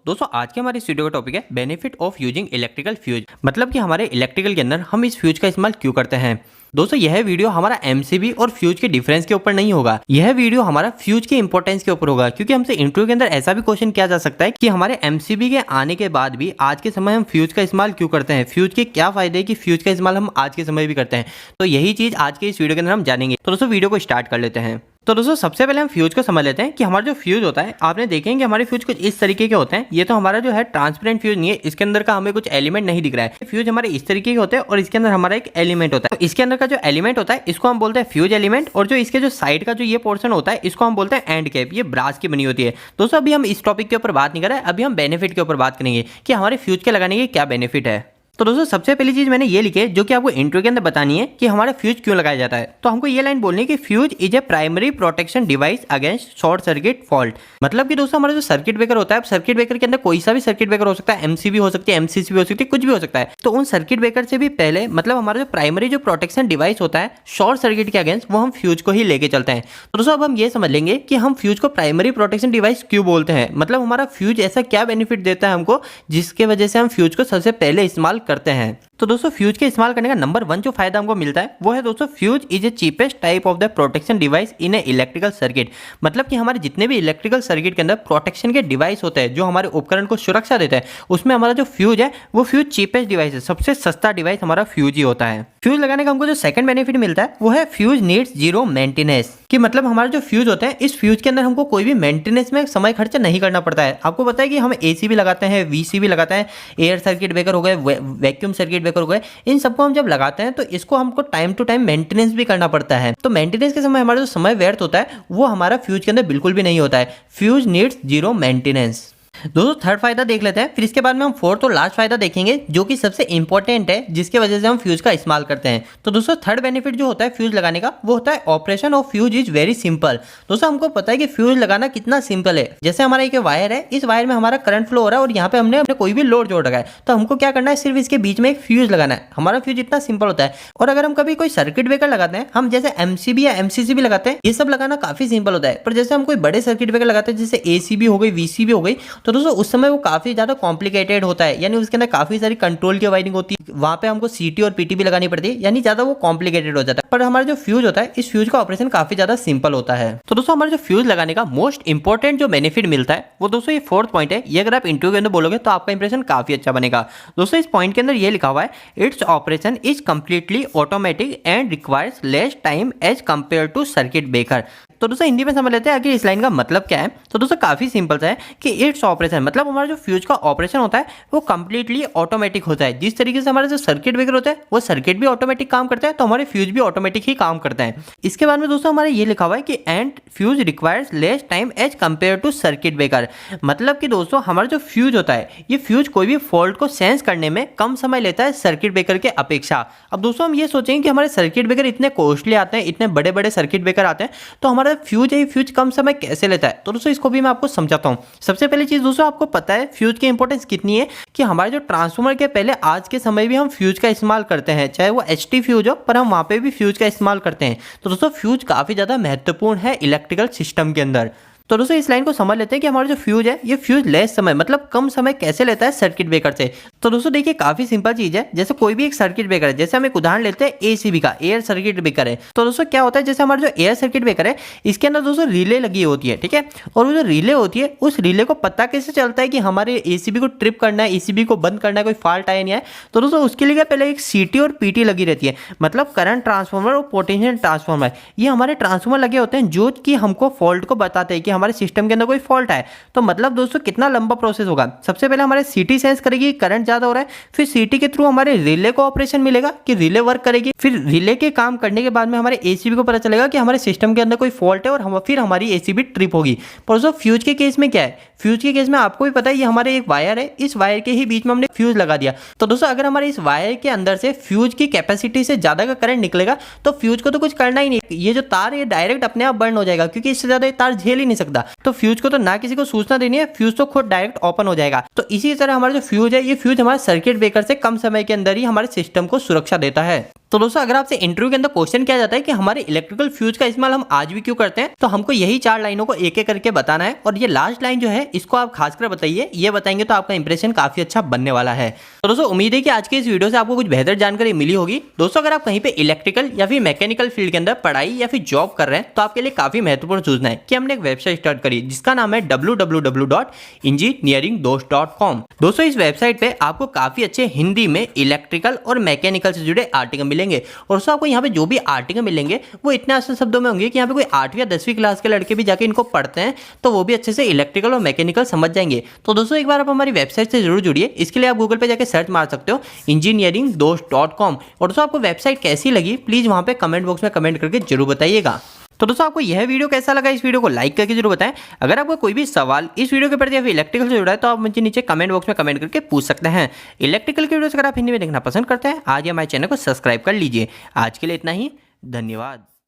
दोस्तों आज के हमारे इस वीडियो का टॉपिक है benefit of using electrical fuse. मतलब कि हमारे इलेक्ट्रिकल के अंदर हम इस फ्यूज का इस्तेमाल क्यों करते हैं। दोस्तों यह वीडियो हमारा एमसीबी और फ्यूज के डिफरेंस के ऊपर नहीं होगा, यह वीडियो हमारा फ्यूज के इंपॉर्टेंस के ऊपर होगा। क्योंकि हमसे इंटरव्यू के अंदर ऐसा भी क्वेश्चन किया जा सकता है कि हमारे एमसीबी के आने के बाद भी आज के समय हम फ्यूज का इस्तेमाल क्यों करते हैं, फ्यूज के क्या फायदे है कि फ्यूज का इस्तेमाल हम आज के समय भी करते हैं। तो यही चीज आज के इस वीडियो के अंदर हम जानेंगे। तो दोस्तों वीडियो को स्टार्ट कर लेते हैं। तो दोस्तों सबसे पहले हम फ्यूज को समझ लेते हैं कि हमारा जो फ्यूज होता है, आपने देखेंगे हमारे फ्यूज कुछ इस तरीके के होते हैं। ये तो हमारा जो है ट्रांसपेरेंट फ्यूज नहीं है, इसके अंदर का हमें कुछ एलिमेंट नहीं दिख रहा है। फ्यूज हमारे इस तरीके के होते हैं और इसके अंदर हमारा एक एलिमेंट होता है। तो इसके अंदर का जो एलिमेंट होता है इसको हम बोलते हैं फ्यूज एलिमेंट, और जो इसके जो साइड का जो ये पोर्शन होता है इसको हम बोलते हैं एंड कैप। ये ब्रास की बनी होती है। दोस्तों अभी हम इस टॉपिक के ऊपर बात नहीं कर रहे हैं, अभी हम बेनिफिट के ऊपर बात करेंगे कि हमारे फ्यूज के लगाने के क्या बेनिफिट है। तो दोस्तों सबसे पहली चीज मैंने ये लिखी है जो कि आपको इंट्रो के अंदर बतानी है कि हमारा फ्यूज क्यों लगाया जाता है। तो हमको ये लाइन बोलनी है कि fuse is a primary protection device against short circuit fault. मतलब कि दोस्तों हमारा जो सर्किट ब्रेकर होता है, सर्किट ब्रेकर के अंदर कोई सा भी सर्किट ब्रेकर हो सकता है, एमसीबी हो सकती है, एमसीसी भी हो सकती है, कुछ भी हो सकता है। तो उन सर्किट ब्रेकर से भी पहले मतलब हमारा जो प्राइमरी जो प्रोटेक्शन डिवाइस होता है शॉर्ट सर्किट के अगेंस्ट, वो हम फ्यूज को ही लेके चलते हैं। तो दोस्तों अब हम ये समझ लेंगे कि हम फ्यूज को प्राइमरी प्रोटेक्शन डिवाइस क्यों बोलते हैं। मतलब हमारा फ्यूज ऐसा क्या बेनिफिट देता है हमको जिसके वजह से हम फ्यूज को सबसे पहले इस्तेमाल करते हैं। तो दोस्तों फ्यूज के इस्तेमाल करने का नंबर 1 जो फायदा हमको मिलता है वो है दोस्तों fuse is a cheapest type of the protection device in A electrical circuit. मतलब कि हमारे जितने भी इलेक्ट्रिकल सर्किट के अंदर प्रोटेक्शन के डिवाइस होते हैं जो हमारे उपकरण को सुरक्षा देते हैं, उसमें हमारा जो फ्यूज है वो फ्यूज चीपेस्ट डिवाइस है, सबसे सस्ता डिवाइस हमारा फ्यूज ही होता है। फ्यूज लगाने का हमको जो सेकंड बेनिफिट मिलता है वो है फ्यूज नीड्स जीरो मेंटेनेंस। कि मतलब हमारा जो फ्यूज होते हैं इस फ्यूज के अंदर हमको कोई भी मेंटेनेंस में समय खर्चा नहीं करना पड़ता है। आपको पता है कि हम एसी भी लगाते हैं, वीसी भी लगाते हैं, एयर सर्किट ब्रेकर हो गए, वैक्यूम सर्किट ब्रेकर हो गए, इन सबको हम जब लगाते हैं तो इसको हमको टाइम टू टाइम मेंटेनेंस भी करना पड़ता है। तो मेंटेनेंस के समय हमारा जो समय व्यर्थ होता है वो हमारा फ्यूज के अंदर बिल्कुल भी नहीं होता है। Fuse needs zero maintenance. दोस्तों थर्ड फायदा देख लेते हैं, फिर इसके बाद में हम फोर्थ और लास्ट फायदा देखेंगे जो कि सबसे इंपॉर्टेंट है जिसके वजह से हम फ्यूज का इस्तेमाल करते हैं। तो दोस्तों थर्ड बेनिफिट जो होता है फ्यूज लगाने का वो होता है operation of fuse is very simple. दोस्तों हमको पता है कि फ्यूज लगाना कितना सिंपल है। जैसे हमारा एक वायर है, इस वायर में हमारा करंट फ्लो हो रहा है और यहाँ पे हमने अपने कोई भी लोड जोड़ रखा है, तो हमको क्या करना है, सिर्फ इसके बीच में एक फ्यूज लगाना है। हमारा फ्यूज इतना सिंपल होता है। और अगर हम कभी कोई सर्किट ब्रेकर लगाते हैं, हम जैसे एमसीबी या एमसीसी भी लगाते हैं, ये सब लगाना काफी सिंपल होता है। पर जैसे हम कोई बड़े सर्किट ब्रेकर लगाते हैं जैसे एसीबी हो गई, वीसीबी हो गई, तो दोस्तों उस समय वो काफी ज्यादा कॉम्प्लिकेटेड होता है। यानी उसके अंदर काफी सारी कंट्रोल की वायरिंग होती है, वहां पे हमको सीटी और पीटी भी लगानी पड़ती है, यानी ज्यादा वो कॉम्प्लिकेटेड हो जाता है। पर हमारा जो फ्यूज होता है इस फ्यूज का ऑपरेशन काफी ज्यादा सिंपल होता है। तो दोस्तों हमारे जो फ्यूज लगाने का मोस्ट इंपॉर्टेंट जो बेनिफिट मिलता है वो दोस्तों ये फोर्थ पॉइंट है। ये अगर आप इंटरव्यू के अंदर बोलोगे तो आपका इंप्रेशन काफी अच्छा बनेगा। दोस्तों इस पॉइंट के अंदर ये लिखा हुआ है, it's operation is completely automatic and requires less time as compare to circuit breaker. तो दोस्तों हिंदी में समझ लेते हैं आखिर इस लाइन का मतलब क्या है। तो दोस्तों काफी सिंपल सा है कि इट्स ऑपरेशन मतलब हमारा जो फ्यूज का ऑपरेशन होता है वो कंप्लीटली ऑटोमेटिक होता है। जिस तरीके से हमारा जो सर्किट ब्रेकर होता है वो सर्किट भी ऑटोमेटिक काम करता है, तो हमारे फ्यूज भी ऑटोमेटिक ही काम करते हैं। इसके बाद में दोस्तों हमारे ये लिखा हुआ है कि and fuse requires less time as compare to circuit breaker. मतलब कि दोस्तों हमारा जो फ्यूज होता है ये फ्यूज कोई भी फॉल्ट को सेंस करने में कम समय लेता है सर्किट ब्रेकर के अपेक्षा। अब दोस्तों हम ये सोचेंगे कि हमारे सर्किट ब्रेकर इतने कॉस्टली आते हैं, इतने बड़े बड़े सर्किट ब्रेकर आते हैं, तो हमारा फ्यूज है फ्यूज कम समय कैसे लेता है। तो दोस्तों इसको भी मैं आपको समझाता हूँ। सबसे पहली चीज दोस्तों आपको पता है फ्यूज की इंपॉर्टेंस कितनी है कि हमारे जो ट्रांसफार्मर के पहले आज के समय भी हम फ्यूज का इस्तेमाल करते हैं, चाहे वो एचटी फ्यूज हो, पर हम वहां पे भी फ्यूज का इस्तेमाल करते हैं। तो दोस्तों फ्यूज काफी ज्यादा महत्वपूर्ण है इलेक्ट्रिकल सिस्टम के अंदर। तो दोस्तों इस लाइन को समझ लेते हैं कि हमारा जो फ्यूज है ये फ्यूज लेस समय मतलब कम समय कैसे लेता है सर्किट ब्रेकर से। तो दोस्तों देखिए काफी सिंपल चीज है। जैसे कोई भी एक सर्किट ब्रेकर है, जैसे हम एक उदाहरण लेते हैं एसीबी का, एयर सर्किट ब्रेकर है। तो दोस्तों क्या होता है, जैसे हमारा जो एयर सर्किट ब्रेकर है इसके अंदर दोस्तों रिले लगी होती है, ठीक है। और वो जो रिले होती है उस रिले को पता कैसे चलता है कि हमारे एसीबी को ट्रिप करना है, एसीबी को बंद करना है, कोई फॉल्ट आया नहीं है। तो दोस्तों उसके लिए पहले एक सीटी और पीटी लगी रहती है, मतलब करंट ट्रांसफार्मर और पोटेंशियल ट्रांसफार्मर। ये हमारे ट्रांसफार्मर लगे होते हैं जो कि हमको फॉल्ट को बताते हैं कि हमारे सिस्टम के अंदर कोई फॉल्ट है। तो मतलब दोस्तों कितना लंबा प्रोसेस होगा। सबसे पहले हमारे सीटी सेंस करेगी करंट ज्यादा हो रहा है, फिर सीटी के थ्रू हमारे रिले को ऑपरेशन मिलेगा कि रिले वर्क करेगी, फिर रिले के काम करने के बाद में हमारे एसीबी को पता चलेगा कि हमारे सिस्टम के अंदर कोई फॉल्ट है और फिर हमारी एसीबी ट्रिप होगी। पर दोस्तों फ्यूज के केस में क्या है, फ्यूज के केस में आपको भी पता है ये हमारे एक वायर है, इस वायर के ही बीच में हमने फ्यूज लगा दिया। तो दोस्तों अगर हमारे इस वायर के अंदर से फ्यूज की कैपेसिटी से ज्यादा का करंट निकलेगा तो फ्यूज को तो कुछ करना ही नहीं, ये जो तार ये डायरेक्ट अपने आप बर्न हो जाएगा क्योंकि इससे ज्यादा तार झेल ही नहीं सकता। तो फ्यूज को तो ना किसी को सूचना देनी है, फ्यूज तो खुद डायरेक्ट ओपन हो जाएगा। तो इसी तरह हमारा जो फ्यूज है ये फ्यूज हमारे सर्किट ब्रेकर से कम समय के अंदर ही हमारे सिस्टम को सुरक्षा देता है। तो दोस्तों अगर आपसे इंटरव्यू के अंदर क्वेश्चन किया जाता है कि हमारे इलेक्ट्रिकल फ्यूज का इस्तेमाल हम आज भी क्यों करते हैं, तो हमको यही 4 लाइनों को एक एक करके बताना है और ये लास्ट लाइन जो है इसको आप खासकर बताइए। ये बताएंगे तो आपका इंप्रेशन काफी अच्छा बनने वाला है। तो दोस्तों उम्मीद है कि आज के इस वीडियो से आपको कुछ बेहतर जानकारी मिली होगी। दोस्तों अगर आप कहीं पे इलेक्ट्रिकल या फिर मैकेनिकल फील्ड के अंदर पढ़ाई या फिर जॉब कर रहे हैं तो आपके लिए काफी महत्वपूर्ण सूचना है कि हमने एक वेबसाइट स्टार्ट करी जिसका नाम है www.engineeringdost.com। दोस्तों इस वेबसाइट पे आपको काफी अच्छे हिंदी में इलेक्ट्रिकल और मैकेनिकल से जुड़े आर्टिकल मिलेंगे और दोस्तों आपको यहाँ पे जो भी आर्टिकल मिलेंगे वो इतने आसान शब्दों में होंगे कि यहाँ पे कोई 8वीं या 10वीं क्लास के लड़के भी जाके इनको पढ़ते हैं तो वो भी अच्छे से इलेक्ट्रिकल और मैकेनिकल समझ जाएंगे। तो दोस्तों एक बार आप हमारी वेबसाइट से जरूर जुड़िए। इसके लिए आप गूगल पे जाके सर्च मार सकते हो engineeringdost.com। और दोस्तों आपको वेबसाइट कैसी लगी प्लीज वहां पे कमेंट बॉक्स में कमेंट करके जरूर बताइएगा। तो दोस्तों आपको यह वीडियो कैसा लगा, इस वीडियो को लाइक करके जरूर बताएं। अगर आपको कोई भी सवाल इस वीडियो के प्रति या फिर इलेक्ट्रिकल से जुड़ा है तो आप मुझे नीचे कमेंट बॉक्स में कमेंट करके पूछ सकते हैं। इलेक्ट्रिकल की वीडियोस अगर आप हिंदी में देखना पसंद करते हैं आज हमारे चैनल को सब्सक्राइब कर लीजिए। आज के लिए इतना ही, धन्यवाद।